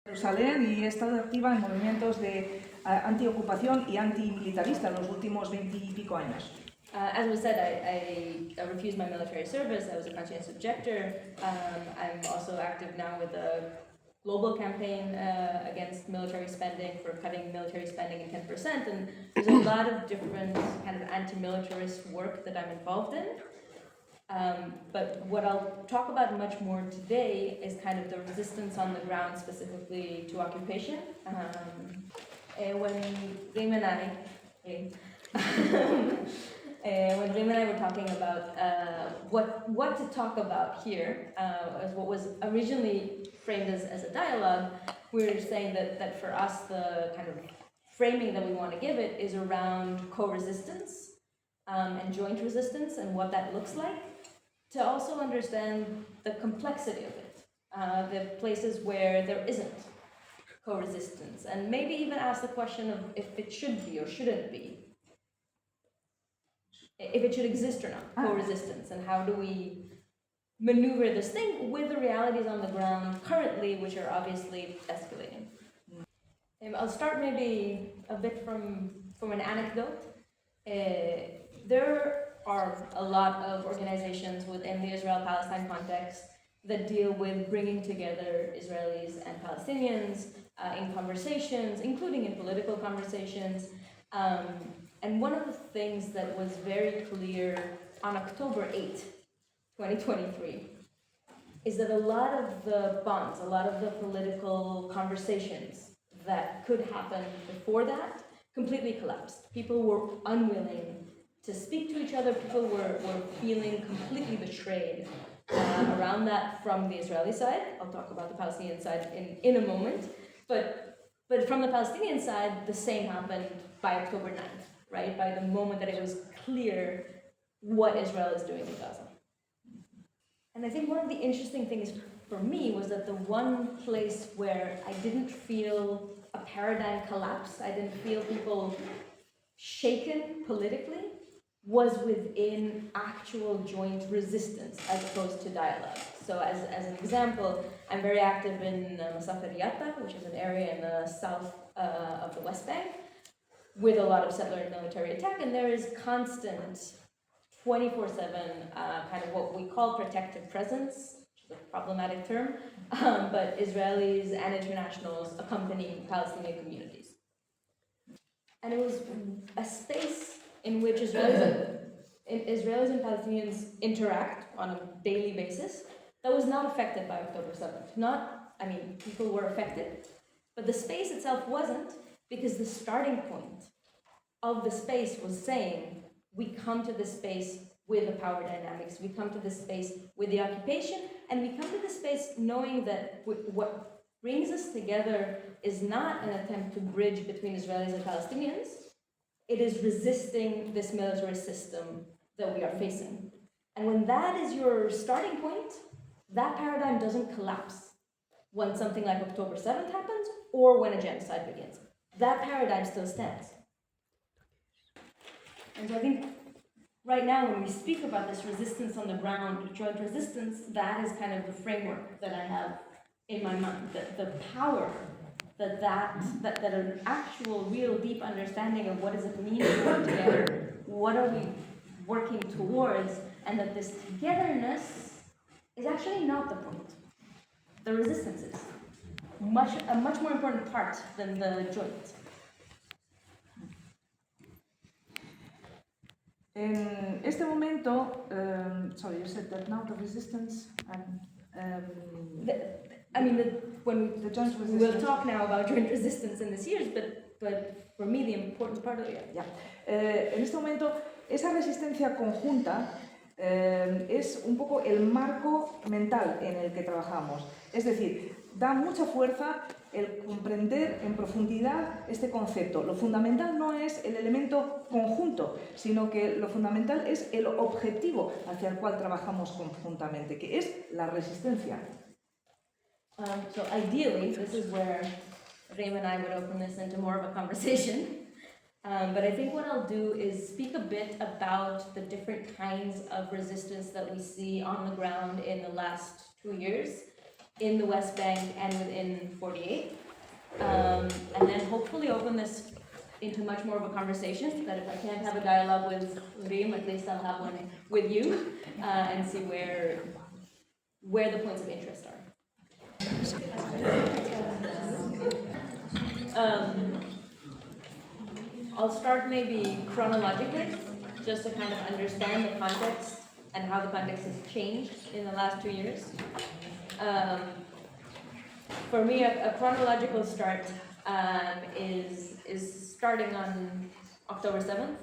Jerusalén y he estado activa en movimientos de antiocupación y antimilitarista en los últimos 20 y pico años. As was said, I refused my military service. I was a conscientious objector. I'm also active now with a global campaign against military spending, for cutting military spending in 10%. And there's a lot of different kind of anti-militarist work that I'm involved in. But what I'll talk about much more today is kind of the resistance on the ground, specifically to occupation. When Reem and I, when Reem and I were talking about what to talk about here, as what was originally framed as a dialogue, we were saying that for us the kind of framing that we want to give it is around co-resistance and joint resistance and what that looks like, to also understand the complexity of it, the places where there isn't co-resistance, and maybe even ask the question of if it should be or shouldn't be, if it should exist or not, co-resistance, and how do we maneuver this thing with the realities on the ground currently, which are obviously escalating. I'll start maybe a bit from an anecdote. There are a lot of organizations within the Israel-Palestine context that deal with bringing together Israelis and Palestinians in conversations, including in political conversations. And one of the things that was very clear on October 8, 2023, is that a lot of the bonds, a lot of the political conversations that could happen before that completely collapsed. People were unwilling to speak to each other. People were feeling completely betrayed around that from the Israeli side. I'll talk about the Palestinian side in a moment. But from the Palestinian side, the same happened by October 9th, right? By the moment that it was clear what Israel is doing in Gaza. And I think one of the interesting things for me was that the one place where I didn't feel a paradigm collapse, I didn't feel people shaken politically, was within actual joint resistance as opposed to dialogue. So as an example, I'm very active in Masafiriyata, which is an area in the south of the West Bank, with a lot of settler and military attack, and there is constant 24/7 kind of what we call protective presence, which is a problematic term, but Israelis and internationals accompanying Palestinian communities. And it was a space in which Israelis and Palestinians interact on a daily basis that was not affected by October 7th. People were affected, but the space itself wasn't, because the starting point of the space was saying, we come to this space with the power dynamics, we come to this space with the occupation, and we come to this space knowing that what brings us together is not an attempt to bridge between Israelis and Palestinians. It is resisting this military system that we are facing. And when that is your starting point, that paradigm doesn't collapse when something like October 7th happens or when a genocide begins. That paradigm still stands. And so I think right now when we speak about this resistance on the ground, joint resistance, that is kind of the framework that I have in my mind, the power that an actual, real, deep understanding of what does it mean to work together, what are we working towards, and that this togetherness is actually not the point. The resistance is a much more important part than the joint. En este momento, sorry, you said that now the resistance and The joint resistance. We'll talk now about joint resistance in this years, but for me the important part of it. Yeah. En este momento, esa resistencia conjunta es un poco el marco mental en el que trabajamos. Es decir, da mucha fuerza el comprender en profundidad este concepto. Lo fundamental no es el elemento conjunto, sino que lo fundamental es el objetivo hacia el cual trabajamos conjuntamente, que es la resistencia. So ideally, this is where Reem and I would open this into more of a conversation. But I think what I'll do is speak a bit about the different kinds of resistance that we see on the ground in the last 2 years, in the West Bank and within 48. And then hopefully open this into much more of a conversation, that if I can't have a dialogue with Reem, at least I'll have one with you, and see where the points of interest are. I'll start maybe chronologically, just to kind of understand the context and how the context has changed in the last 2 years. For me, a chronological start is starting on October 7th.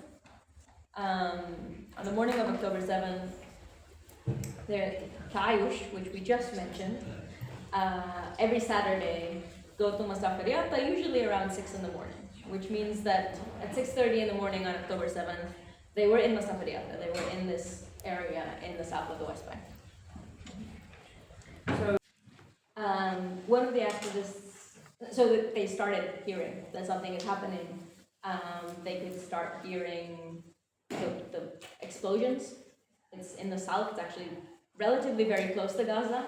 On the morning of October 7th, the Kayush, which we just mentioned, every Saturday go to Masafariata, usually around 6 in the morning, which means that at 6:30 in the morning on October 7th, they were in Masafariata, they were in this area in the south of the West Bank. So one of the activists, so that they started hearing that something is happening, they could start hearing the explosions. It's in the south, it's actually relatively very close to Gaza,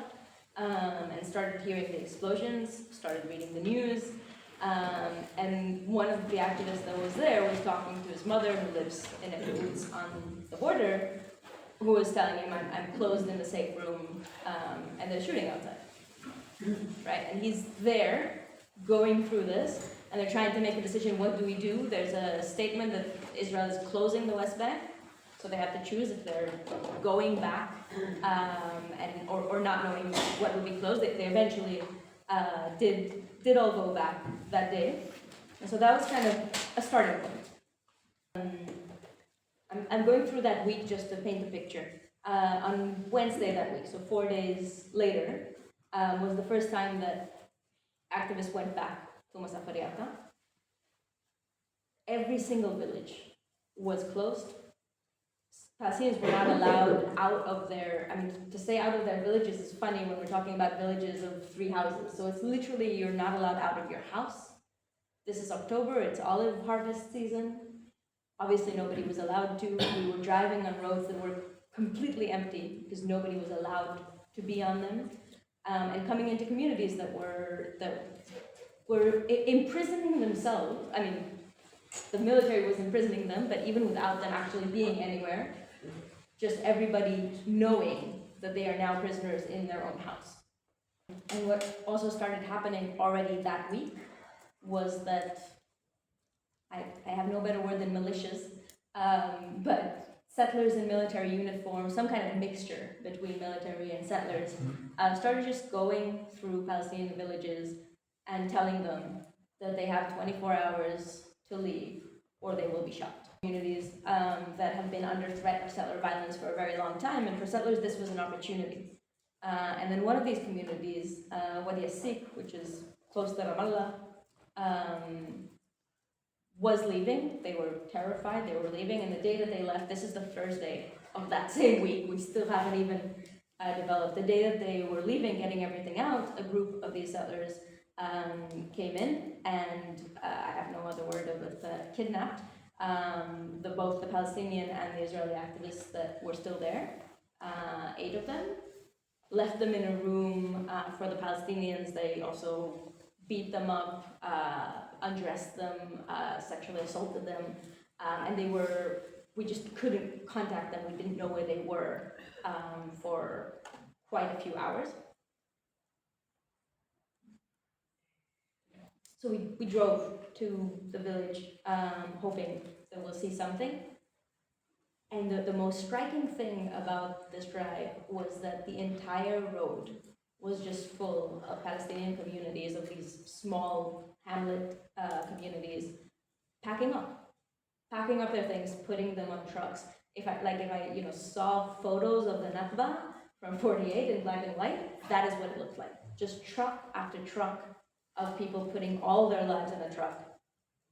and started hearing the explosions, started reading the news, and one of the activists that was there was talking to his mother, who lives in a kibbutz on the border, who was telling him, I'm closed in the safe room, and they're shooting outside. Right, and he's there, going through this, and they're trying to make a decision, what do we do? There's a statement that Israel is closing the West Bank, so they have to choose if they're going back, or not knowing what will be closed. They eventually did all go back that day, and so that was kind of a starting point. I'm going through that week just to paint a picture. On Wednesday that week, so 4 days later, was the first time that activists went back to Masafariata. Every single village was closed. Palestinians were not allowed out of their, to say out of their villages is funny when we're talking about villages of 3 houses. So it's literally, you're not allowed out of your house. This is October, it's olive harvest season. Obviously nobody was allowed to. We were driving on roads that were completely empty because nobody was allowed to be on them. And coming into communities that were imprisoning themselves. The military was imprisoning them, but even without them actually being anywhere, just everybody knowing that they are now prisoners in their own house. And what also started happening already that week was that, I have no better word than militias, but settlers in military uniform, some kind of mixture between military and settlers, started just going through Palestinian villages and telling them that they have 24 hours to leave or they will be shot. Communities that have been under threat of settler violence for a very long time, and for settlers this was an opportunity. And then one of these communities, Wadi Asik, which is close to Ramallah, was leaving. They were terrified, they were leaving, and the day that they left, this is the Thursday of that same week, we still haven't even developed. The day that they were leaving, getting everything out, a group of these settlers came in and, I have no other word of it, kidnapped both the Palestinian and the Israeli activists that were still there, 8 of them, left them in a room. For the Palestinians, they also beat them up, undressed them, sexually assaulted them, and we just couldn't contact them. We didn't know where they were for quite a few hours. So we drove to the village, hoping that we'll see something. And the most striking thing about this drive was that the entire road was just full of Palestinian communities, of these small hamlet communities, packing up their things, putting them on trucks. If I saw photos of the Nakba from 48 in black and white, that is what it looked like. Just truck after truck of people putting all their lives in a truck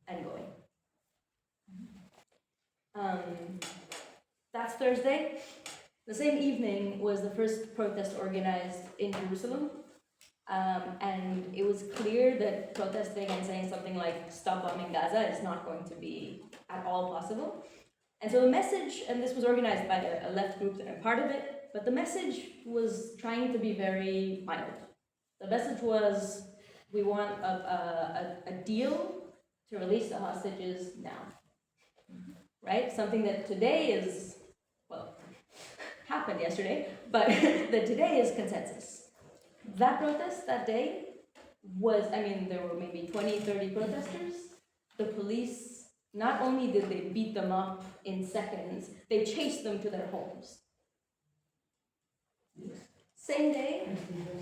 and going. That's Thursday. The same evening was the first protest organized in Jerusalem, and it was clear that protesting and saying something like "Stop bombing Gaza" is not going to be at all possible. And so the message, and this was organized by a left group that I'm part of it, but the message was trying to be very mild. The message was, we want a deal to release the hostages now, right? Something that today is, well, happened yesterday, but that today is consensus. That protest that day was, I mean, there were maybe 20, 30 protesters. The police, not only did they beat them up in seconds, they chased them to their homes. Same day,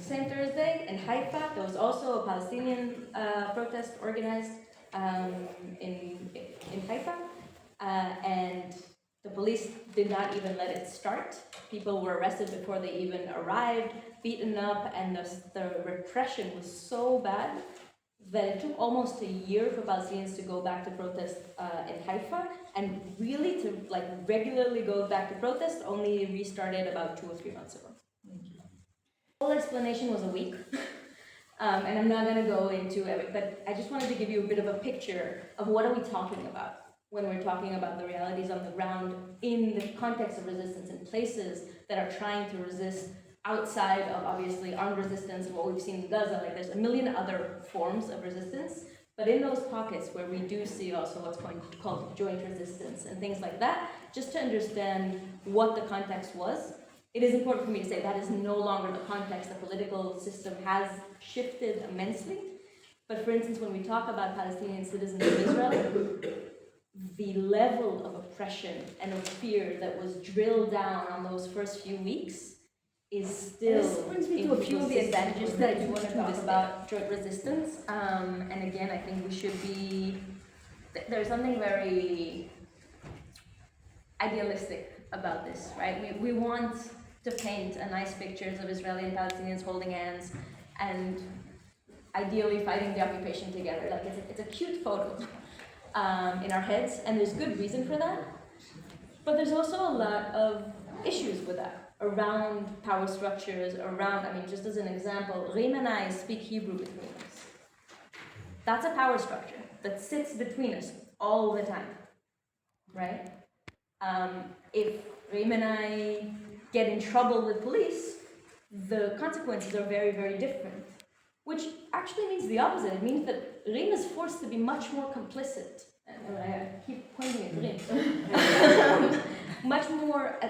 same Thursday, in Haifa, there was also a Palestinian protest organized in Haifa, and the police did not even let it start. People were arrested before they even arrived, beaten up, and the repression was so bad that it took almost a year for Palestinians to go back to protest in Haifa, and really to regularly go back to protest only restarted about 2 or 3 months ago. The whole explanation was a week, and I'm not going to go into it, but I just wanted to give you a bit of a picture of what are we talking about when we're talking about the realities on the ground in the context of resistance in places that are trying to resist outside of obviously armed resistance and what we've seen in Gaza. There's a million other forms of resistance, but in those pockets where we do see also what's called joint resistance and things like that, just to understand what the context was. It is important for me to say that is no longer the context. The political system has shifted immensely. But for instance, when we talk about Palestinian citizens in Israel, the level of oppression and of fear that was drilled down on those first few weeks is still. This brings me to a few of the advantages that I do want to talk about joint resistance. And again, I think we should be. There's something very idealistic about this, right? We want to paint a nice pictures of Israeli and Palestinians holding hands and ideally fighting the occupation together. It's a cute photo in our heads, and there's good reason for that. But there's also a lot of issues with that around power structures, around, just as an example, Reem and I speak Hebrew between us. That's a power structure that sits between us all the time, right? If Reem and I get in trouble with police, the consequences are very, very different. Which actually means the opposite. It means that Reem is forced to be much more complicit. And I keep pointing at Reem. Much more,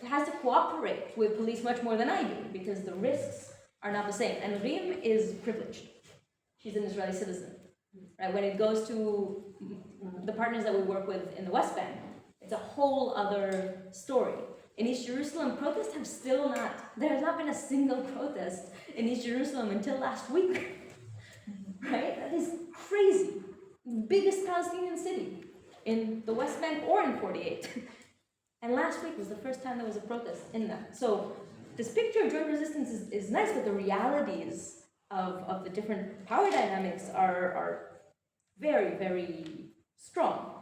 has to cooperate with police much more than I do, because the risks are not the same. And Reem is privileged. She's an Israeli citizen. Right? When it goes to the partners that we work with in the West Bank, it's a whole other story. In East Jerusalem, protests have still not, there has not been a single protest in East Jerusalem until last week. Right? That is crazy. Biggest Palestinian city in the West Bank or in 48. And last week was the first time there was a protest in that. So this picture of joint resistance is nice, but the realities of the different power dynamics are very, very strong.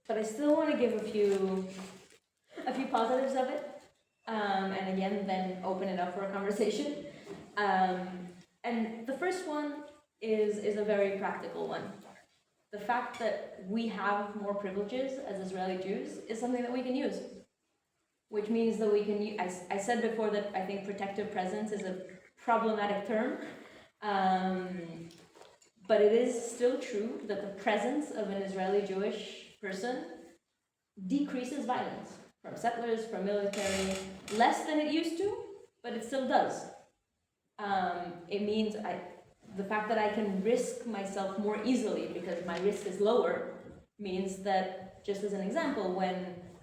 But I still want to give a few positives of it, and again, then open it up for a conversation. And the first one is a very practical one. The fact that we have more privileges as Israeli Jews is something that we can use, which means that we can. I said before that I think protective presence is a problematic term, but it is still true that the presence of an Israeli Jewish person decreases violence. From settlers, from military, less than it used to, but it still does. It means the fact that I can risk myself more easily because my risk is lower means that, just as an example, when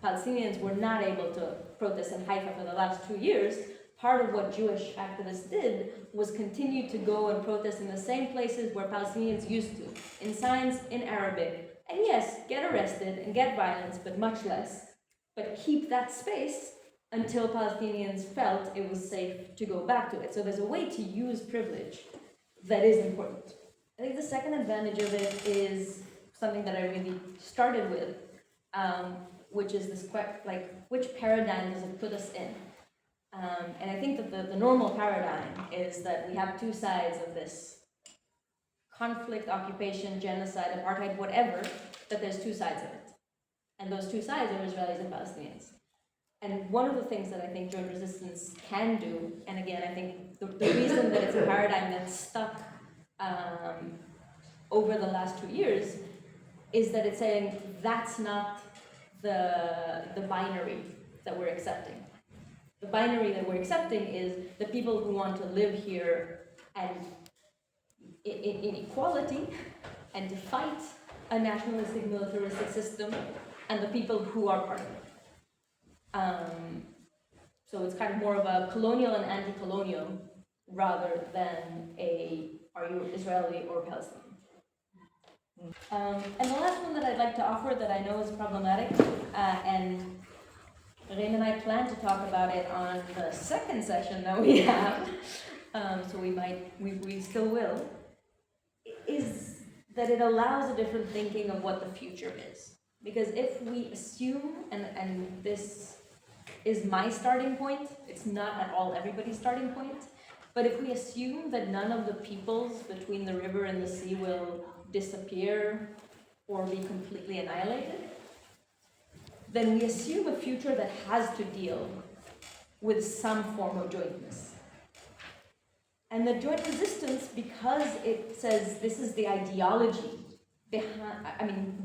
Palestinians were not able to protest in Haifa for the last 2 years, part of what Jewish activists did was continue to go and protest in the same places where Palestinians used to, in signs in Arabic. And yes, get arrested and get violence, but much less. But keep that space until Palestinians felt it was safe to go back to it. So there's a way to use privilege that is important. I think the second advantage of it is something that I really started with, which is this, which paradigm does it put us in? And I think that the normal paradigm is that we have two sides of this conflict, occupation, genocide, apartheid, whatever, that there's two sides of it. And those two sides are Israelis and Palestinians. And one of the things that I think joint resistance can do, and again, I think the reason that it's a paradigm that's stuck over the last 2 years is that it's saying that's not the binary that we're accepting. The binary that we're accepting is the people who want to live here and in equality and to fight a nationalistic, militaristic system, and the people who are part of it. So it's kind of more of a colonial and anti-colonial rather than are you Israeli or Palestinian? And the last one that I'd like to offer that I know is problematic, and Reem and I plan to talk about it on the second session that we have, so we still will, is that it allows a different thinking of what the future is. Because if we assume, and this is my starting point, it's not at all everybody's starting point, but if we assume that none of the peoples between the river and the sea will disappear or be completely annihilated, then we assume a future that has to deal with some form of jointness. And the joint resistance, because it says this is the ideology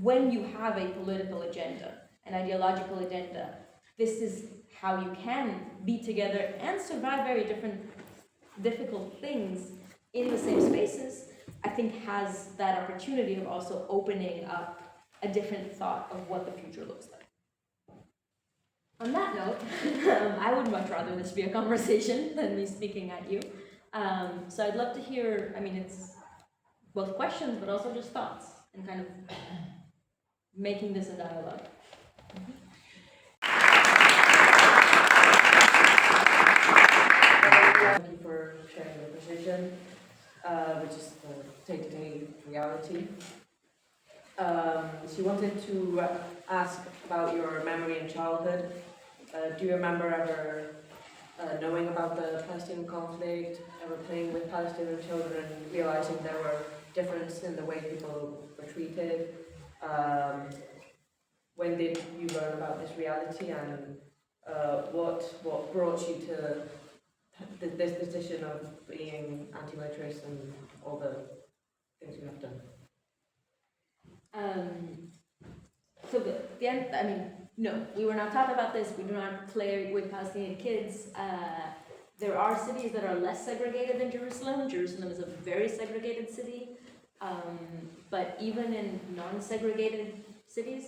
when you have a political agenda, an ideological agenda, this is how you can be together and survive very difficult things in the same spaces, I think has that opportunity of also opening up a different thought of what the future looks like. On that note, I would much rather this be a conversation than me speaking at you. So I'd love to hear, it's both questions, but also just thoughts, and kind of making this a dialogue. Thank you for sharing your position, which is the day-to-day reality. She wanted to ask about your memory in childhood. Do you remember ever knowing about the Palestinian conflict, ever playing with Palestinian children, realizing there were differences in the way people were treated? When did you learn about this reality, and what brought you to this decision of being anti-militarist and all the things you have done? So the end, no, we were not taught about this. We do not play with Palestinian kids. There are cities that are less segregated than Jerusalem. Jerusalem is a very segregated city. But even in non-segregated cities,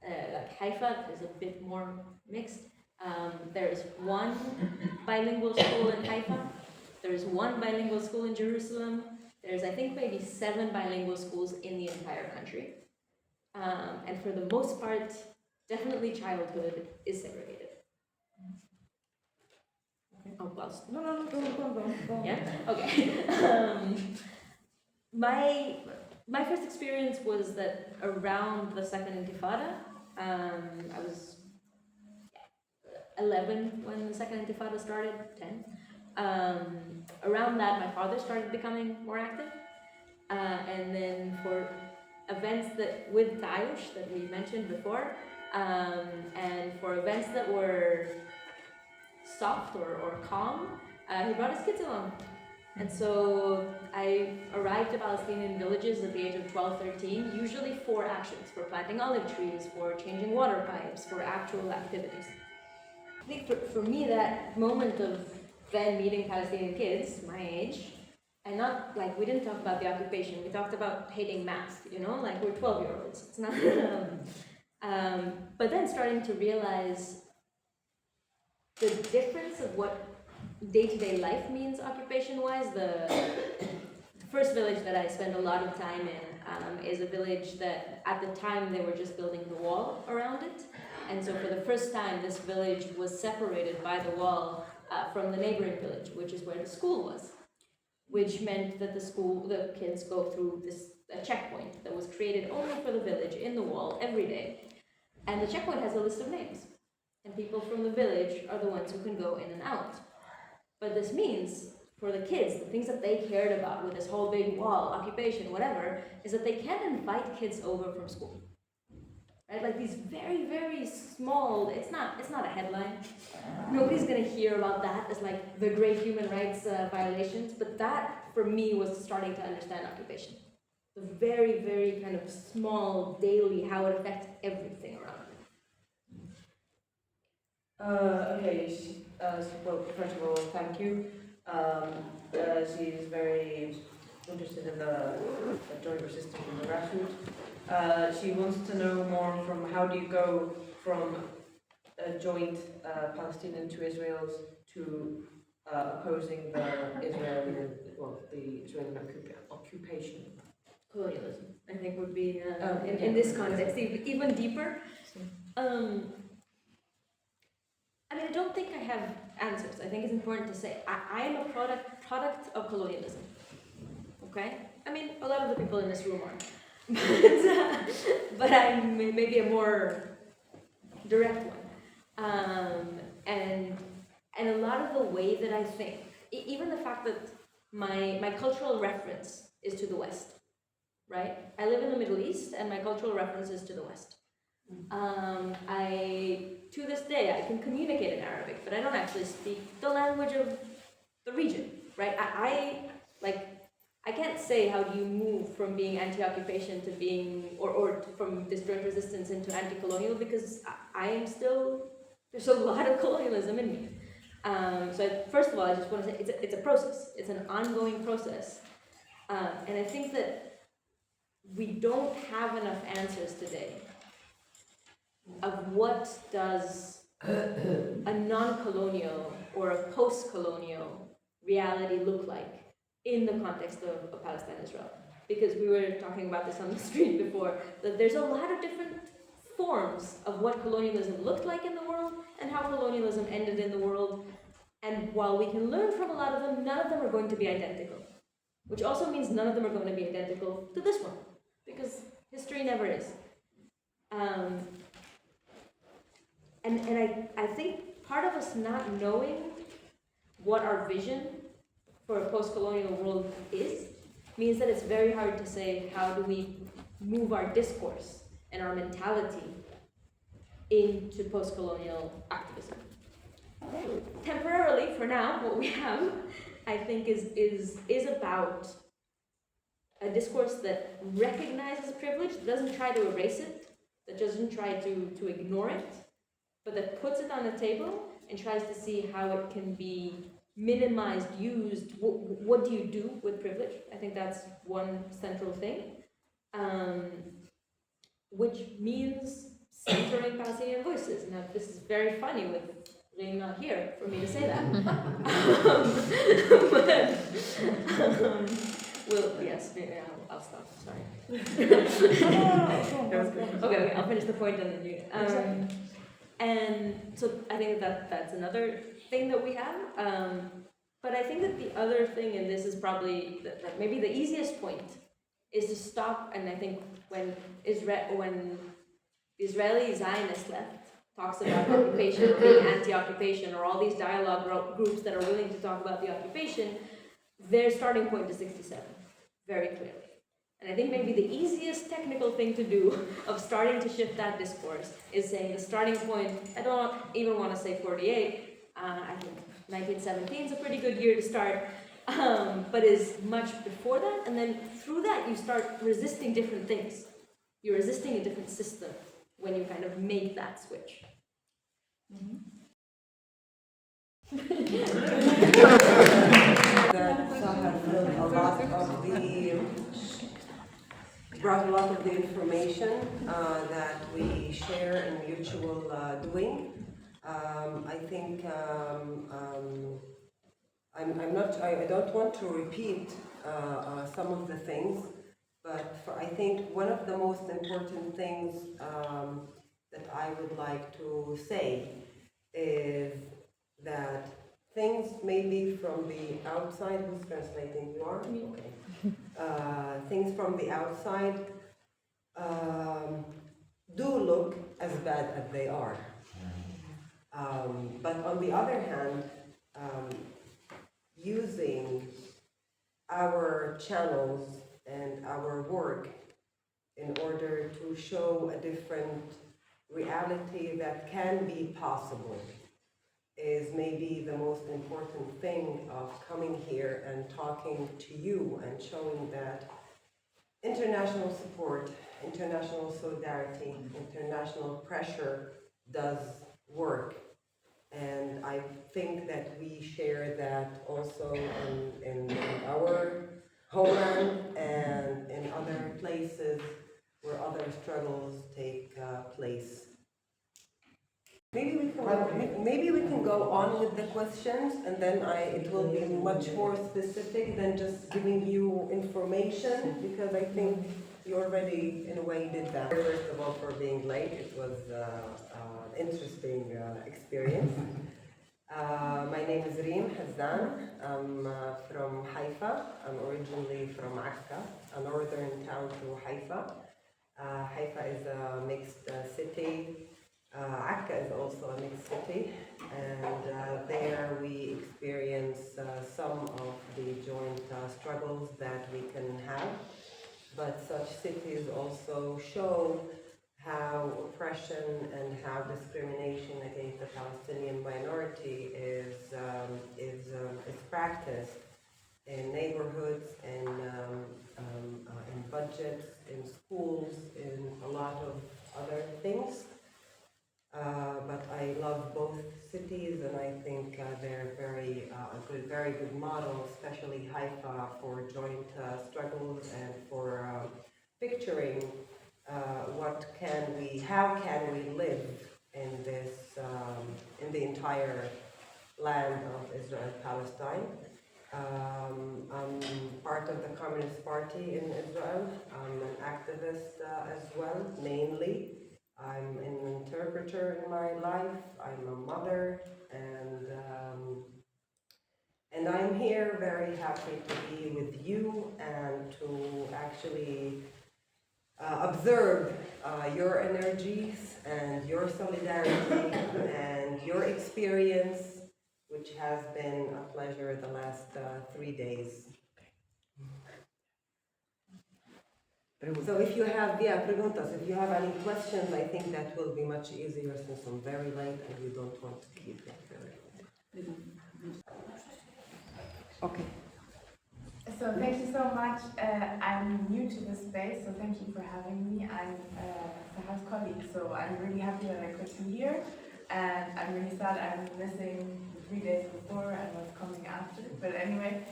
like Haifa is a bit more mixed. There is one bilingual school in Haifa. There is one bilingual school in Jerusalem. There's, I think, maybe 7 bilingual schools in the entire country. And for the most part, definitely childhood is segregated. Okay. Oh, well. No, go. Yeah? Okay. My first experience was that around the Second Intifada, I was 11 when the Second Intifada started, 10. Around that, my father started becoming more active. And then for events that with Daesh that we mentioned before, and for events that were soft or calm, he brought his kids along. And so I arrived to Palestinian villages at the age of 12, 13, usually for actions, for planting olive trees, for changing water pipes, for actual activities. I think for me, that moment of then meeting Palestinian kids, my age, and not like, we didn't talk about the occupation, we talked about hating math, like we're 12-year-olds. It's not, but then starting to realize the difference of what day-to-day life means occupation-wise. The first village that I spend a lot of time in is a village that at the time they were just building the wall around it. And so for the first time, this village was separated by the wall from the neighboring village, which is where the school was. Which meant that the kids go through a checkpoint that was created only for the village in the wall every day. And the checkpoint has a list of names. And people from the village are the ones who can go in and out. But this means, for the kids, the things that they cared about with this whole big wall, occupation, whatever, is that they can't invite kids over from school. right? Like these very, very small, it's not a headline. Nobody's gonna hear about that as like the great human rights violations, but that for me was starting to understand occupation. The very, very kind of small daily, how it affects everything around me. Well, first of all, thank you. She's very interested in the joint resistance in the grassroots. She wants to know more from how do you go from a joint Palestinian to Israel's to opposing the Israeli occupation. Colonialism, I think, would be in this context even deeper. I mean, I don't think I have answers. I think it's important to say I am a product of colonialism. Okay? I mean, a lot of the people in this room are. But I'm maybe a more direct one. And a lot of the way that I think, even the fact that my cultural reference is to the West, right? I live in the Middle East and my cultural reference is to the West. To this day, I can communicate in Arabic, but I don't actually speak the language of the region, right? I can't say how do you move from being anti-occupation to being, or from disjoint resistance into anti-colonial, because I am still, there's a lot of colonialism in me. So first of all, I just want to say it's a process. It's an ongoing process. And I think that we don't have enough answers today of what does a non-colonial or a post-colonial reality look like in the context of Palestine and Israel. Because we were talking about this on the street before, that there's a lot of different forms of what colonialism looked like in the world and how colonialism ended in the world. And while we can learn from a lot of them, none of them are going to be identical. Which also means none of them are going to be identical to this one, because history never is. And I think part of us not knowing what our vision for a post-colonial world is means that it's very hard to say how do we move our discourse and our mentality into post-colonial activism. Temporarily, for now, what we have, I think, is about a discourse that recognizes privilege, that doesn't try to erase it, that doesn't try to ignore it, but that puts it on the table and tries to see how it can be minimized, used. What do you do with privilege? I think that's one central thing, which means centering Palestinian voices. Now, this is very funny with Reem not here for me to say that. Well, yes, maybe I'll stop. Sorry. Okay, I'll finish the point and then you. And so I think that's another thing that we have. But I think that the other thing, and this is probably maybe the easiest point, is to stop. And I think when the Israeli Zionist left talks about occupation, being anti-occupation, or all these dialogue groups that are willing to talk about the occupation, their starting point is 67, very clearly. And I think maybe the easiest technical thing to do of starting to shift that discourse is saying the starting point, I don't even want to say 48, I think 1917 is a pretty good year to start, but is much before that, and then through that you start resisting different things. You're resisting a different system when you kind of make that switch. That Sahar brought a lot of the information that we share in mutual doing. I think I don't want to repeat some of the things, but I think one of the most important things that I would like to say is that things maybe from the outside, who's translating? You are? Okay. Things from the outside do look as bad as they are. But on the other hand, using our channels and our work in order to show a different reality that can be possible is maybe the most important thing of coming here and talking to you and showing that international support, international solidarity, international pressure does work. And I think that we share that also in our homeland and in other places where other struggles take place. Maybe we can go on with the questions, and then it will be much more specific than just giving you information, because I think you already, in a way, did that. First of all, for being late, it was an interesting experience. My name is Reem Hazan. I'm from Haifa. I'm originally from Akka, a northern town to Haifa. Haifa is a mixed city. Akka is also a mixed city, and there we experience some of the joint struggles that we can have. But such cities also show how oppression and how discrimination against the Palestinian minority is practiced in neighborhoods, in budgets, in schools, in a lot of other things. But I love both cities, and I think they're very good model, especially Haifa, for joint struggles and for picturing how can we live in this, in the entire land of Israel-Palestine. I'm part of the Communist Party in Israel. I'm an activist as well, mainly. I'm an interpreter in my life. I'm a mother, and I'm here very happy to be with you and to actually observe your energies and your solidarity and your experience, which has been a pleasure the last 3 days. So if you have, preguntas, if you have any questions, I think that will be much easier since I'm very late and we don't want to keep it very late. Okay. So thank you so much. I'm new to this space, so thank you for having me. I'm Sahar's colleague, so I'm really happy that I could be here. And I'm really sad I'm missing the 3 days before and what's coming after. But anyway,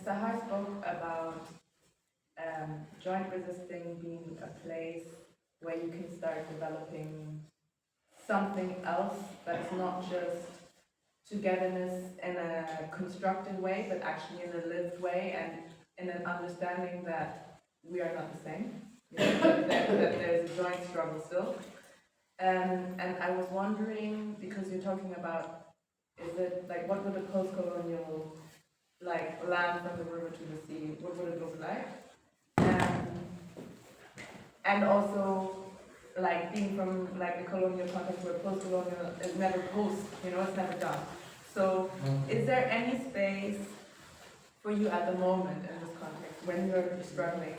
Sahar spoke about joint resisting being a place where you can start developing something else that's not just togetherness in a constructed way, but actually in a lived way and in an understanding that we are not the same, that there's a joint struggle still. And I was wondering, because you're talking about, is it like, what would a post-colonial, like, land from the river to the sea, what would it look like? And also, like, being from like a colonial context where post-colonial is never post, it's never done. So is there any space for you at the moment in this context, when you're struggling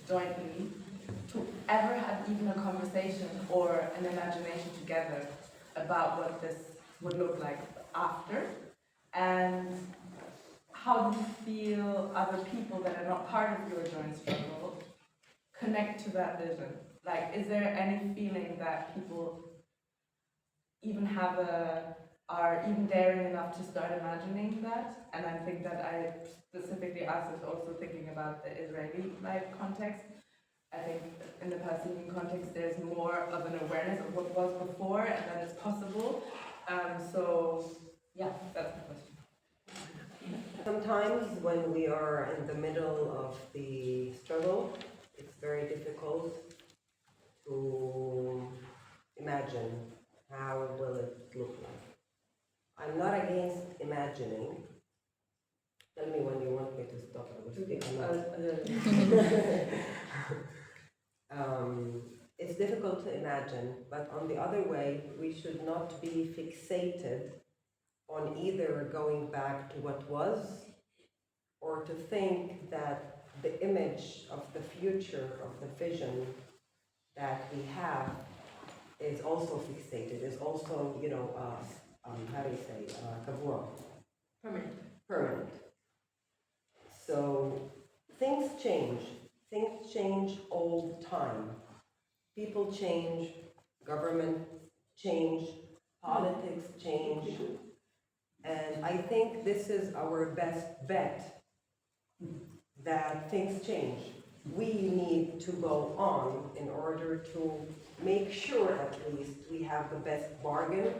jointly, to ever have even a conversation or an imagination together about what this would look like after? And how do you feel other people that are not part of your joint struggle connect to that vision? Like, is there any feeling that people even are even daring enough to start imagining that? And I think that I specifically asked this also thinking about the Israeli context. I think in the Palestinian context there's more of an awareness of what was before and that it's possible. So yeah, that's the question. Sometimes when we are in the middle of the struggle, it's very difficult to imagine how will it look like. I'm not against imagining. Tell me when you want me to stop. I will speak. It's difficult to imagine, but on the other way, we should not be fixated on either going back to what was, or to think that the image of the future, of the vision that we have is also fixated, is also, how do you say, kavua, permanent. So things change all the time. People change, government change, politics change, and I think this is our best bet, that things change. We need to go on in order to make sure at least we have the best bargain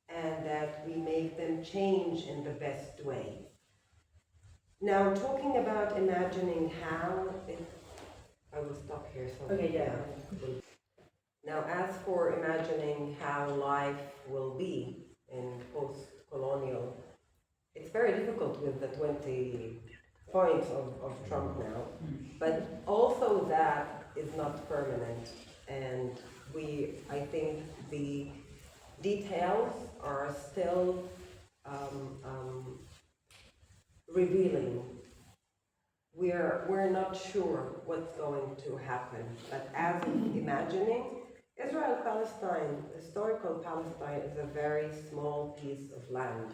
and that we make them change in the best way. Now, talking about imagining how, I will stop here. So Okay, yeah. Now, as for imagining how life will be in post-colonial, it's very difficult with the 20 points of Trump now, but also that is not permanent, and I think the details are still revealing. We're not sure what's going to happen, but as imagining, Israel-Palestine, historical Palestine, is a very small piece of land.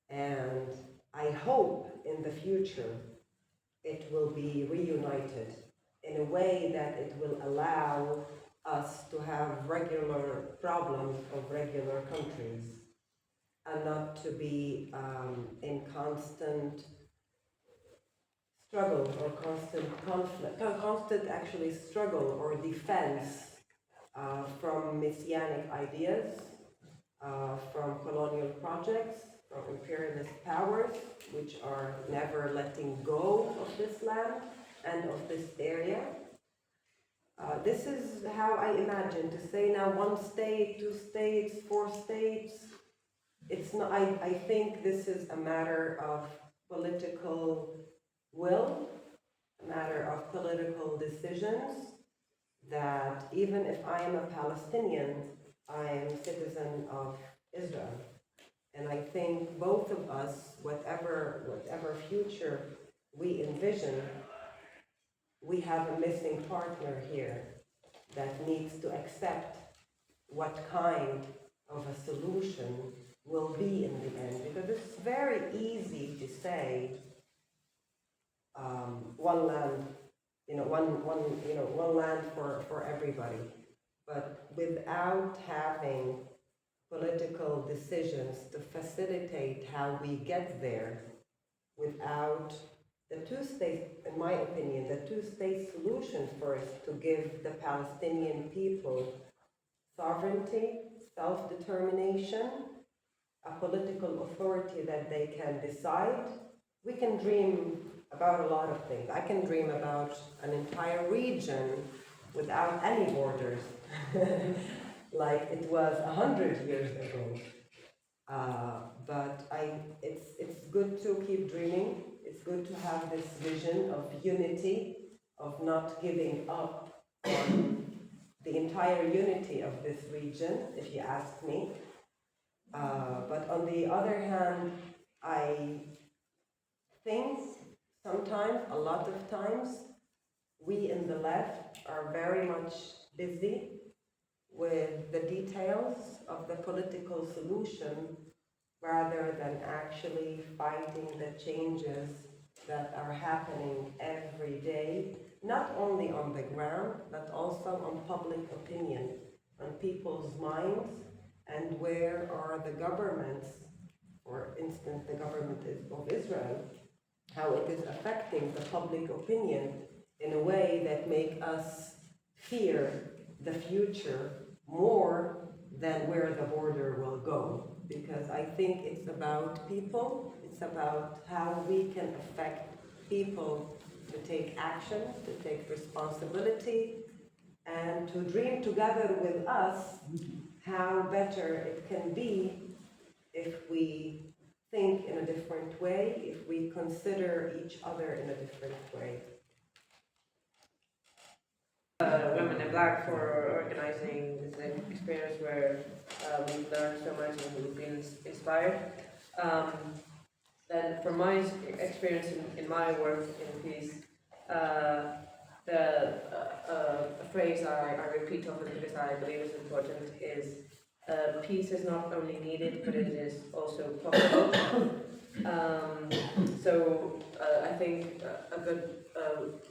And I hope in the future it will be reunited in a way that it will allow us to have regular problems of regular countries and not to be in constant struggle or constant conflict, constant actually struggle or defense from messianic ideas, from colonial projects, from imperialist powers, which are never letting go of this land and of this area. This is how I imagine to say now 1 state, 2 states, 4 states. It's not. I think this is a matter of political will, a matter of political decisions, that even if I am a Palestinian, I am a citizen of Israel. And I think both of us, whatever future we envision, we have a missing partner here that needs to accept what kind of a solution will be in the end. Because it's very easy to say one land, one land for everybody, but without having political decisions to facilitate how we get there, without the two-state, in my opinion, the two-state solution first to give the Palestinian people sovereignty, self-determination, a political authority that they can decide. We can dream about a lot of things. I can dream about an entire region without any borders, like it was 100 years ago. But it's good to keep dreaming. It's good to have this vision of unity, of not giving up on the entire unity of this region, if you ask me. But on the other hand, I think sometimes, a lot of times, we in the left are very much busy with the details of the political solution rather than actually fighting the changes that are happening every day, not only on the ground, but also on public opinion, on people's minds, and where are the governments, for instance, the government of Israel, how it is affecting the public opinion in a way that make us fear the future more than where the border will go. Because I think it's about people, it's about how we can affect people to take action, to take responsibility, and to dream together with us how better it can be if we think in a different way, if we consider each other in a different way. Women in Black for organizing this experience where we've learned so much and we've been inspired. then from my experience in my work in peace, a phrase I repeat often because I believe it's important is peace is not only needed, but it is also possible. I think a good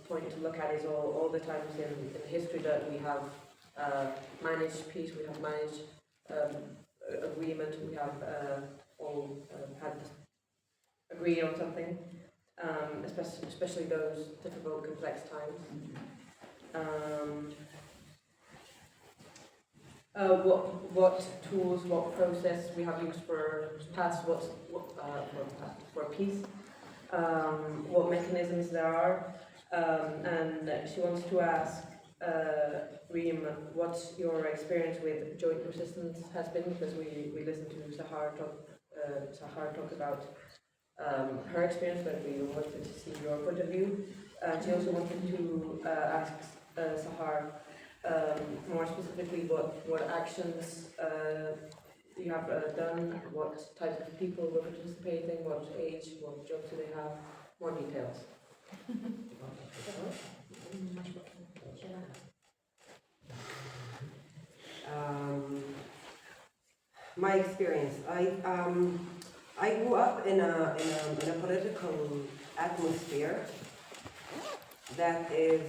point to look at is all the times in history that we have managed peace, we have managed agreement, we have all had agreed on something, especially those difficult, complex times. What tools, what process we have used for peace, what mechanisms there are, and she wants to ask Reem, what your experience with joint resistance has been, because we listened to Sahar talk about her experience, but we wanted to see your point of view. She also wanted to ask Sahar more specifically what actions you have done, what types of people were participating, what age, what jobs do they have, more details. My experience. I grew up in a political atmosphere that is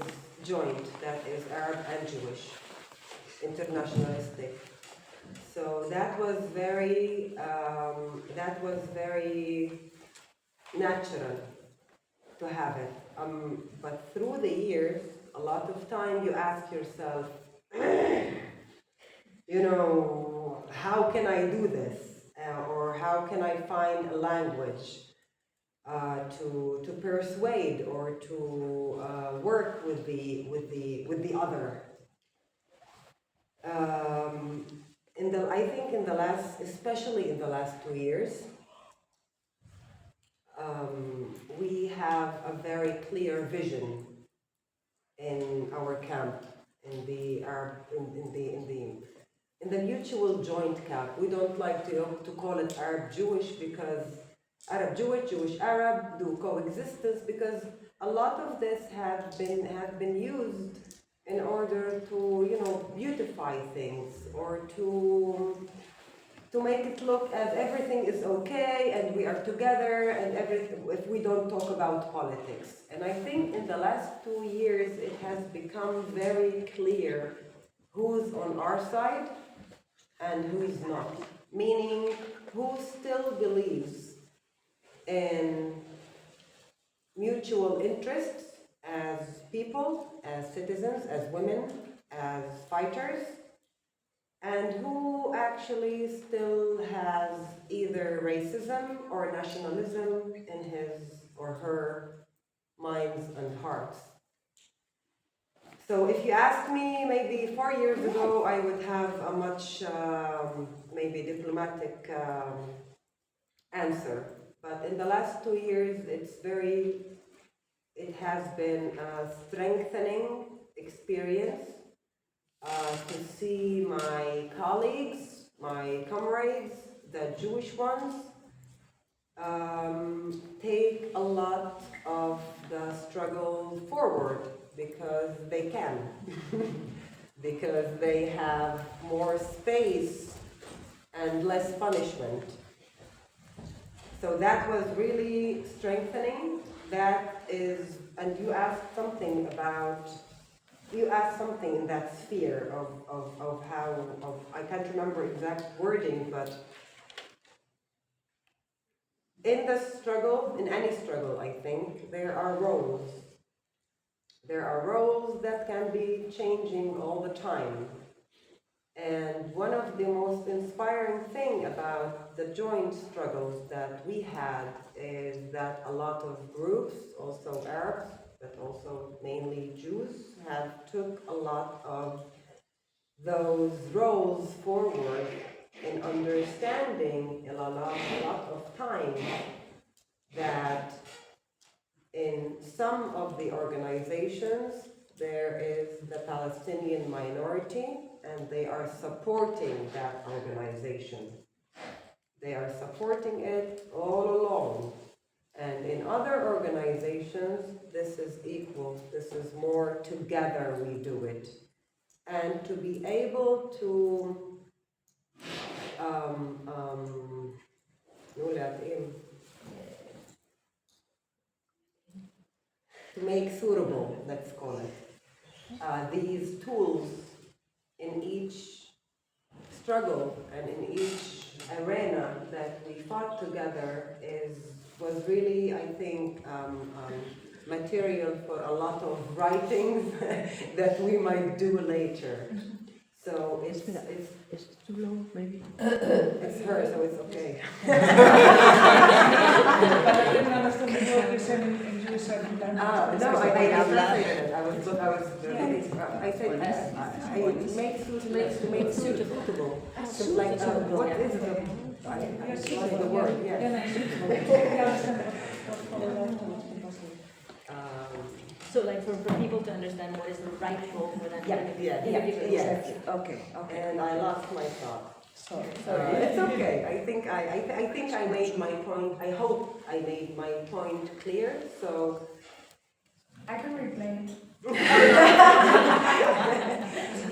joint, that is Arab and Jewish, internationalistic. So that was very natural to have it. But through the years, a lot of time you ask yourself, how can I do this? Or how can I find a language to persuade or to work with the other? I think especially in the last 2 years, we have a very clear vision in our camp, in the mutual joint camp. We don't like to call it Arab Jewish, because Arab Jewish, Jewish Arab do coexistence, because a lot of this have been used in order to beautify things, or to make it look as everything is okay and we are together and everything, if we don't talk about politics. And I think in the last 2 years it has become very clear who's on our side and who is not. Meaning, who still believes in mutual interests as people, as citizens, as women, as fighters, and who actually still has either racism or nationalism in his or her minds and hearts. So if you ask me, maybe 4 years ago, I would have a much, maybe diplomatic answer. But in the last 2 years, it has been a strengthening experience to see my colleagues, my comrades, the Jewish ones, take a lot of the struggle forward, because they can, because they have more space and less punishment. So that was really strengthening. That is, and you asked something in that sphere of how, I can't remember exact wording, but in the struggle, in any struggle, I think, there are roles. There are roles that can be changing all the time. And one of the most inspiring thing about the joint struggles that we had is that a lot of groups, also Arabs, but also mainly Jews, have took a lot of those roles forward in understanding a lot of time that in some of the organizations there is the Palestinian minority, and they are supporting that organization. They are supporting it all along. And in other organizations, this is equal. This is more together we do it. And to be able to make suitable, let's call it, these tools in each struggle and in each arena that we fought together was really, I think, material for a lot of writings that we might do later. So it's too low, maybe. It's her, so it's okay. But I didn't understand the word you said in Jerusalem. No, I translated it. I said to make suitable. So like, what is the word? Yes. So like for people to understand what is the right role for them. Yes. Okay. And I lost my thought. Sorry. It's okay. I think I made my point. I hope I made my point clear. So I can replay it.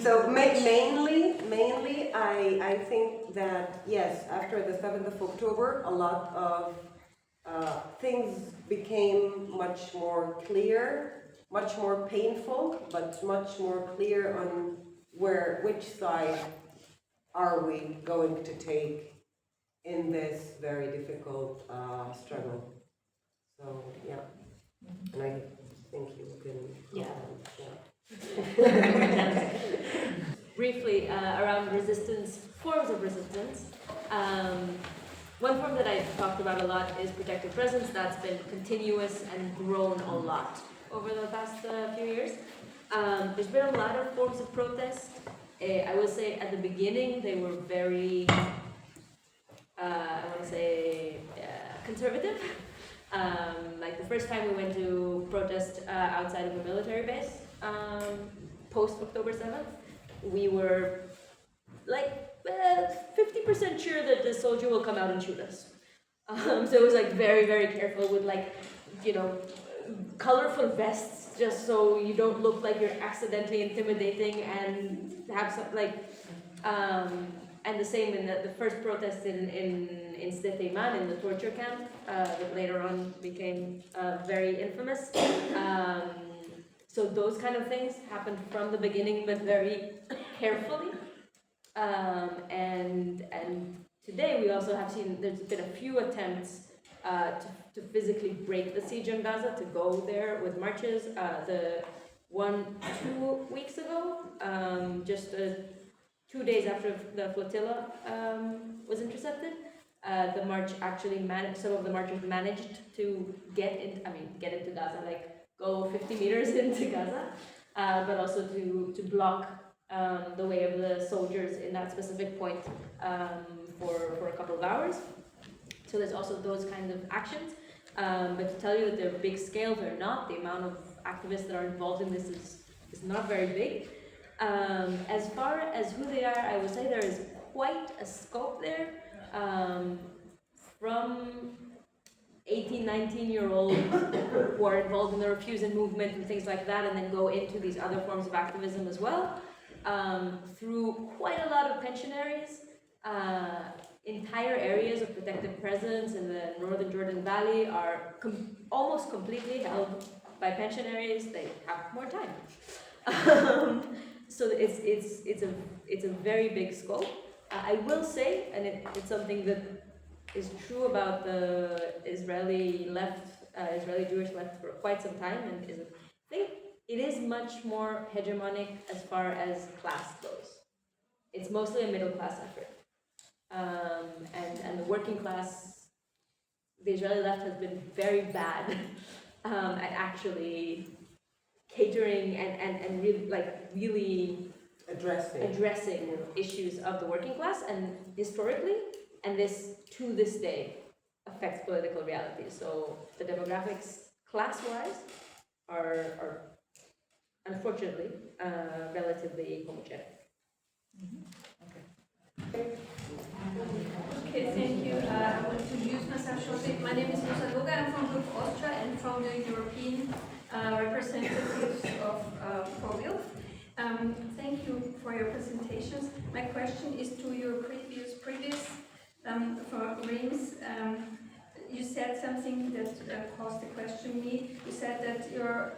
So mainly, I think that yes, after the 7th of October, a lot of things became much more clear. Much more painful, but much more clear on which side are we going to take in this very difficult struggle. So yeah, and I think you can. Briefly, around resistance, forms of resistance. One form that I've talked about a lot is protective presence. That's been continuous and grown a lot over the past few years. There's been a lot of forms of protest. I will say at the beginning they were very, conservative. Like the first time we went to protest outside of a military base, post October 7th, we were like 50% sure that the soldier will come out and shoot us. So it was like very, very careful with like, colorful vests just so you don't look like you're accidentally intimidating and have some and the same in the first protest in State in the torture camp that later on became very infamous. So those kind of things happened from the beginning but very carefully. And today we also have seen there's been a few attempts to physically break the siege in Gaza, to go there with marches. The 2 weeks ago, just 2 days after the flotilla was intercepted, the march actually some of the marchers managed to get into Gaza, like go 50 meters into Gaza, but also to block the way of the soldiers in that specific point for a couple of hours. So there's also those kinds of actions. But to tell you that they're big scale, they're not. The amount of activists that are involved in this is not very big. As far as who they are, I would say there is quite a scope there. From 18, 19-year-olds who are involved in the Refusing movement and things like that, and then go into these other forms of activism as well, through quite a lot of pensionaries. Entire areas of protective presence in the northern Jordan Valley are almost completely held by pensionaries. They have more time, so it's a very big scope. I will say, and it's something that is true about the Israeli Jewish left for quite some time, and I think it is much more hegemonic as far as class goes. It's mostly a middle class effort. And the working class, the Israeli left has been very bad at actually catering and really addressing issues of the working class, and historically, and this to this day affects political reality. So the demographics, class-wise, are unfortunately relatively homogenic. Okay, thank you. I want to use myself shortly. My name is Rosa Luga. I'm from Group Austria and from the European representatives of ProWilf. Thank you for your presentations. My question is to your previous for Reem's. You said something that caused the question me. You said that you're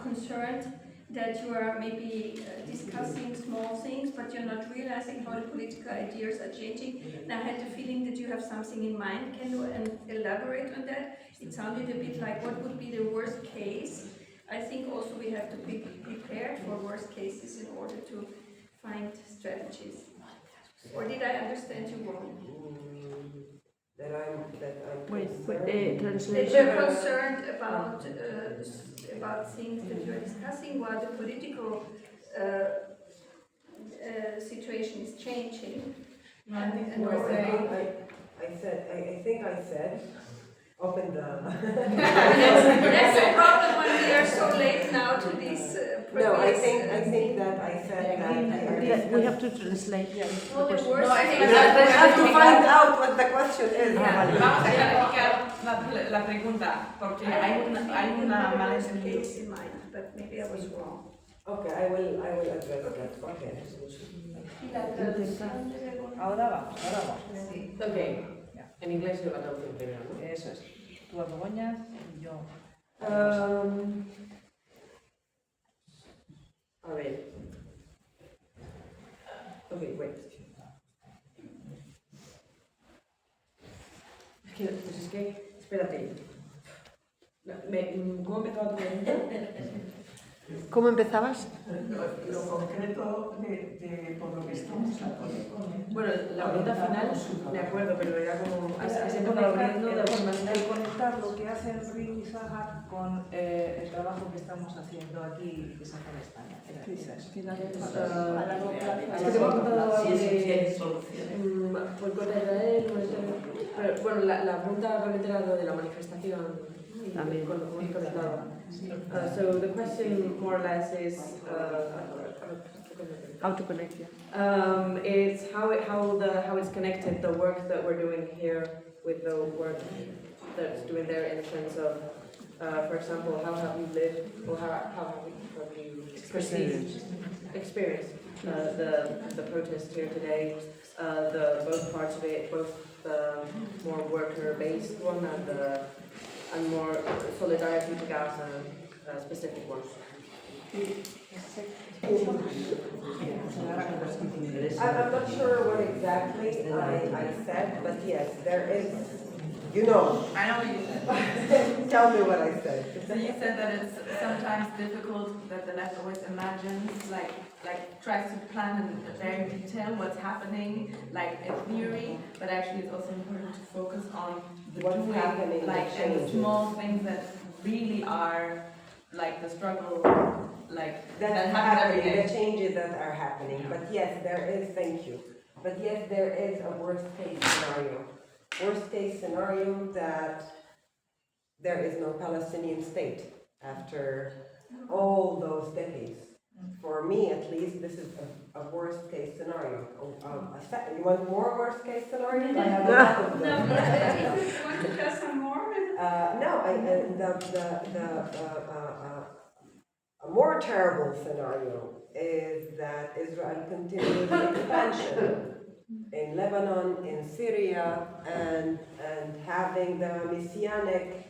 concerned that you are maybe discussing small things, but you're not realizing how the political ideas are changing. And I had the feeling that you have something in mind. Can you elaborate on that? It sounded a bit like what would be the worst case. I think also we have to be prepared for worst cases in order to find strategies. Or did I understand you wrong? That I'm Wait, concerned. That translation. you're concerned about things that you're discussing while the political situation is changing. I think And we're also- saying, I think I said, open the... That's the problem when we are so late now to these No, I previous, think that I said that... We have to translate. all the worst No, I think things. I have to find out what the question is. Vamos a clarificar la pregunta, porque hay una mala worst entendida. case in mind, but maybe I was wrong. Okay, I will address that. Okay. Ahora vamos. Sí. Ok, en inglés lo traducción primero, ¿no? Eso es. Tú Begoña y yo. A ver. Ok, wait. Es que, espérate. ¿Cómo empezaba tu pregunta? ¿Cómo empezabas? Lo concreto de por lo que estamos hablando. Bueno, la pregunta final, de acuerdo, pero era como... Se empezó abriendo de alguna manera. El conectar lo que hacen Reem y Sahar con el trabajo que estamos haciendo aquí que se hace en España. Es que te hemos contado algo Si de... tienes soluciones. Por contra Israel, pero, bueno, la pregunta realmente era lo de la manifestación. También. Con lo que hemos conectado. So the question more or less is How to connect, yeah. is how it's connected, the work that we're doing here with the work that's doing there in terms of, for example, how have you lived or how have you experienced the protest here today, the both parts of it, both the more worker-based one and more solidarity to Gaza specific one. I'm not sure what exactly I said, but yes, there is, you know. I know what you said. Tell me what I said. So you said that it's sometimes difficult that the left always imagines, like tries to plan in very detail what's happening, like in theory, but actually it's also important to focus on the What's doing, happening, like the and the changes. small things that really are like the struggle, like That's that happens every happening, day. the changes that are happening. But yes, there is, thank you. But yes, there is a worst case scenario. Worst case scenario that there is no Palestinian state after all those decades. For me, at least, this is a worst case scenario. You want more worst case scenarios? I have a lot of them. If you want to tell some more? A more terrible scenario is that Israel continues expansion in Lebanon, in Syria, and having the messianic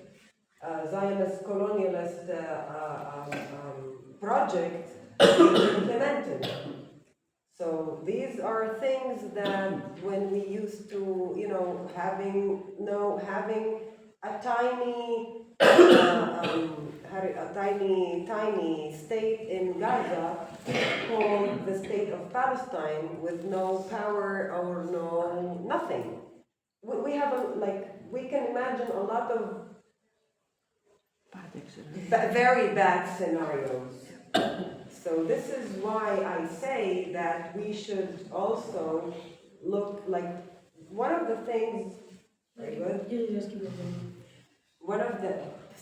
Zionist colonialist project being implemented. So these are things that when we used to, having a tiny state in Gaza called the state of Palestine with no power or no nothing. We have we can imagine a lot of very bad scenarios. So this is why I say that we should also look one of the things. Very good. One of the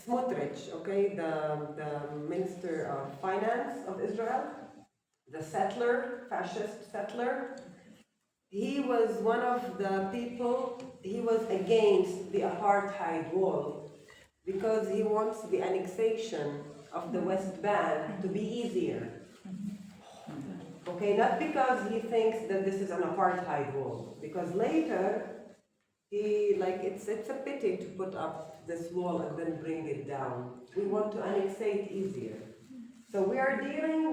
Smotrich, okay, the Minister of Finance of Israel, the fascist settler, he was one of the people, he was against the apartheid wall because he wants the annexation of the West Bank to be easier. Okay, not because he thinks that this is an apartheid wall, because later it's a pity to put up this wall and then bring it down. We want to annexate easier. So we are dealing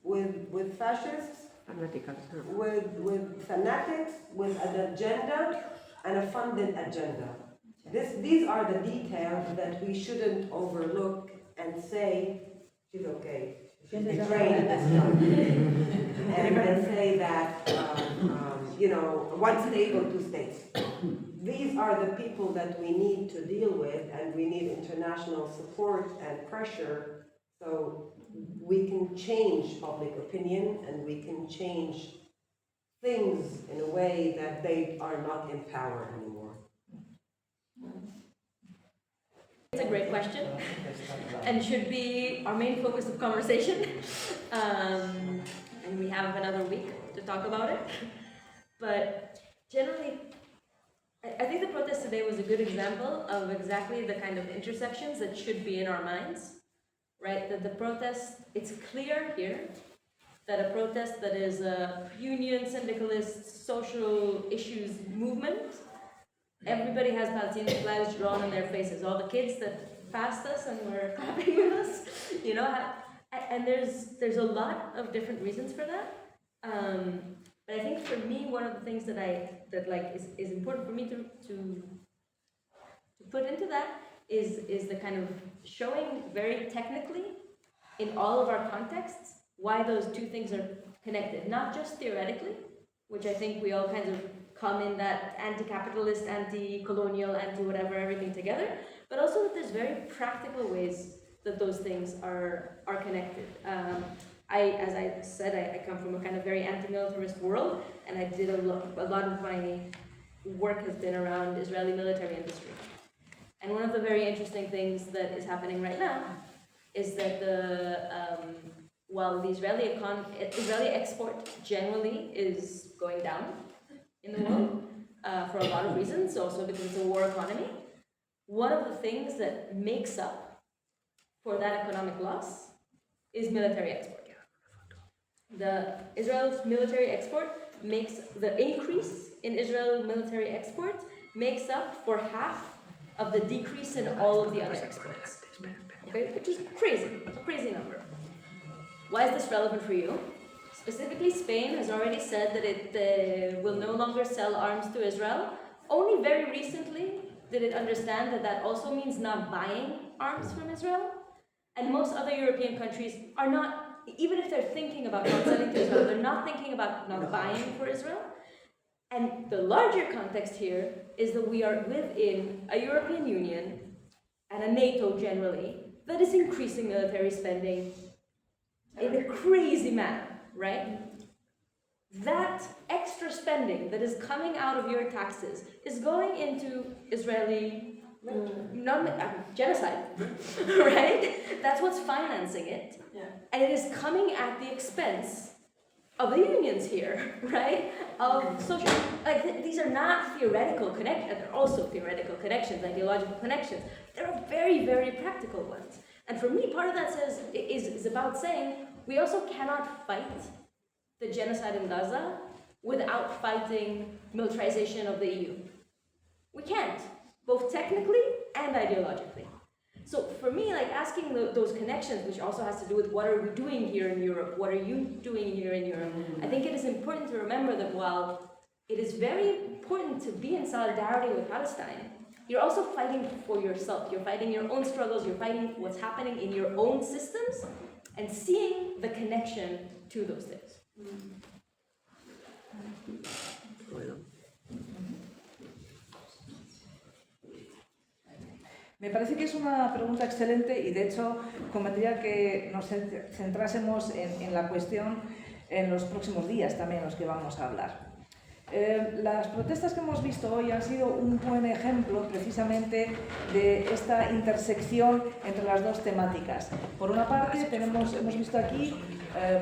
with fascists, with fanatics, with an agenda and a funded agenda. These are the details that we shouldn't overlook and say, she's okay. She's trained this stuff. And then say that, one state or two states. These are the people that we need to deal with, and we need international support and pressure so we can change public opinion and we can change things in a way that they are not in power anymore. It's a great question and should be our main focus of conversation. And we have another week to talk about it. But generally, I think the protest today was a good example of exactly the kind of intersections that should be in our minds, right? That the protest, it's clear here that a protest that is a union, syndicalist, social issues movement, everybody has Palestinian flags drawn on their faces. All the kids that passed us and were clapping with us, and there's a lot of different reasons for that. But I think for me, one of the things that is important for me to put into that is the kind of showing very technically in all of our contexts why those two things are connected, not just theoretically, which I think we all kind of come in that anti-capitalist, anti-colonial, anti-whatever, everything together, but also that there's very practical ways that those things are connected. As I said, I come from a kind of very anti-militarist world, and I did a lot of my work has been around Israeli military industry. And one of the very interesting things that is happening right now is that while the Israeli export generally is going down in the world for a lot of reasons, also because it's a war economy, one of the things that makes up for that economic loss is military export. Israel's military export makes the increase in Israel military export makes up for half of the decrease in all of the other exports. Okay, which is crazy. It's a crazy number. Why is this relevant for you? Specifically, Spain has already said that it will no longer sell arms to Israel. Only very recently did it understand that that also means not buying arms from Israel. And most other European countries are not, even if they're thinking about not selling to Israel, they're not thinking about not buying for Israel. And the larger context here is that we are within a European Union and a NATO generally that is increasing military spending in a crazy manner, right? That extra spending that is coming out of your taxes is going into Israeli genocide, right? That's what's financing it. Yeah. And it is coming at the expense of the unions here, right? Of social, these are not theoretical connections, they're also theoretical connections, ideological connections. They're very, very practical ones. And for me, part of that is about saying we also cannot fight the genocide in Gaza without fighting militarization of the EU. We can't, both technically and ideologically. So for me, asking those connections, which also has to do with what are we doing here in Europe, what are you doing here in Europe, I think it is important to remember that while it is very important to be in solidarity with Palestine, you're also fighting for yourself. You're fighting your own struggles, you're fighting what's happening in your own systems, and seeing the connection to those things. Me parece que es una pregunta excelente y de hecho convendría que nos centrásemos en la cuestión en los próximos días también, los que vamos a hablar. Las protestas que hemos visto hoy han sido un buen ejemplo precisamente de esta intersección entre las dos temáticas. Por una parte hemos visto aquí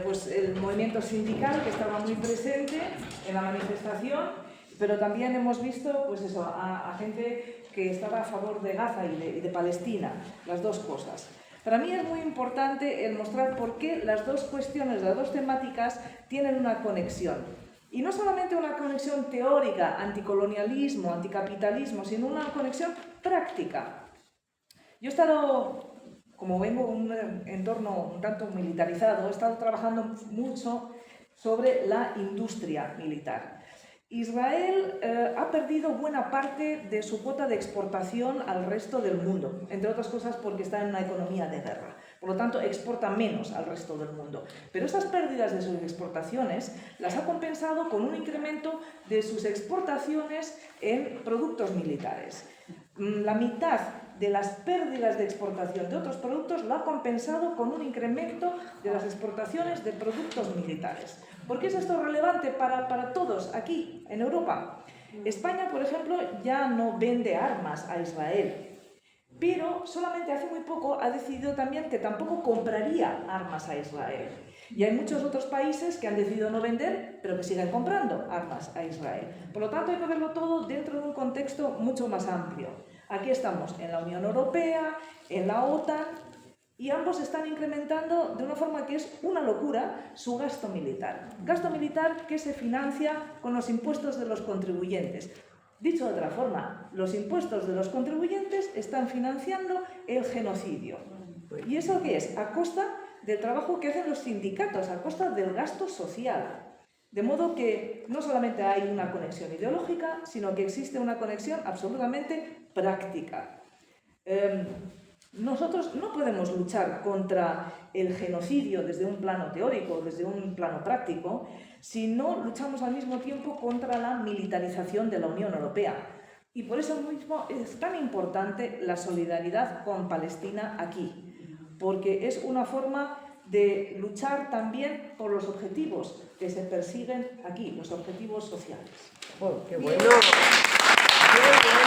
pues el movimiento sindical que estaba muy presente en la manifestación, pero también hemos visto pues eso, a gente que estaba a favor de Gaza y de Palestina, las dos cosas. Para mí es muy importante el mostrar por qué las dos cuestiones, las dos temáticas tienen una conexión. Y no solamente una conexión teórica, anticolonialismo, anticapitalismo, sino una conexión práctica. Yo he estado, como vengo de un entorno un tanto militarizado, he estado trabajando mucho sobre la industria militar. Israel ha perdido buena parte de su cuota de exportación al resto del mundo, entre otras cosas porque está en una economía de guerra. Por lo tanto, exporta menos al resto del mundo. Pero esas pérdidas de sus exportaciones las ha compensado con un incremento de sus exportaciones en productos militares. La mitad de las pérdidas de exportación de otros productos lo ha compensado con un incremento de las exportaciones de productos militares. ¿Por qué es esto relevante para todos aquí en Europa? España, por ejemplo, ya no vende armas a Israel, pero solamente hace muy poco ha decidido también que tampoco compraría armas a Israel. Y hay muchos otros países que han decidido no vender, pero que siguen comprando armas a Israel. Por lo tanto, hay que verlo todo dentro de un contexto mucho más amplio. Aquí estamos en la Unión Europea, en la OTAN, y ambos están incrementando de una forma que es una locura su gasto militar. Gasto militar que se financia con los impuestos de los contribuyentes. Dicho de otra forma, los impuestos de los contribuyentes están financiando el genocidio. ¿Y eso qué es? A costa del trabajo que hacen los sindicatos, a costa del gasto social. De modo que no solamente hay una conexión ideológica, sino que existe una conexión absolutamente práctica. Nosotros no podemos luchar contra el genocidio desde un plano teórico, desde un plano práctico, si no luchamos al mismo tiempo contra la militarización de la Unión Europea. Y por eso mismo es tan importante la solidaridad con Palestina aquí, porque es una forma de luchar también por los objetivos que se persiguen aquí, los objetivos sociales. Oh, ¡qué bueno! ¡Qué bueno!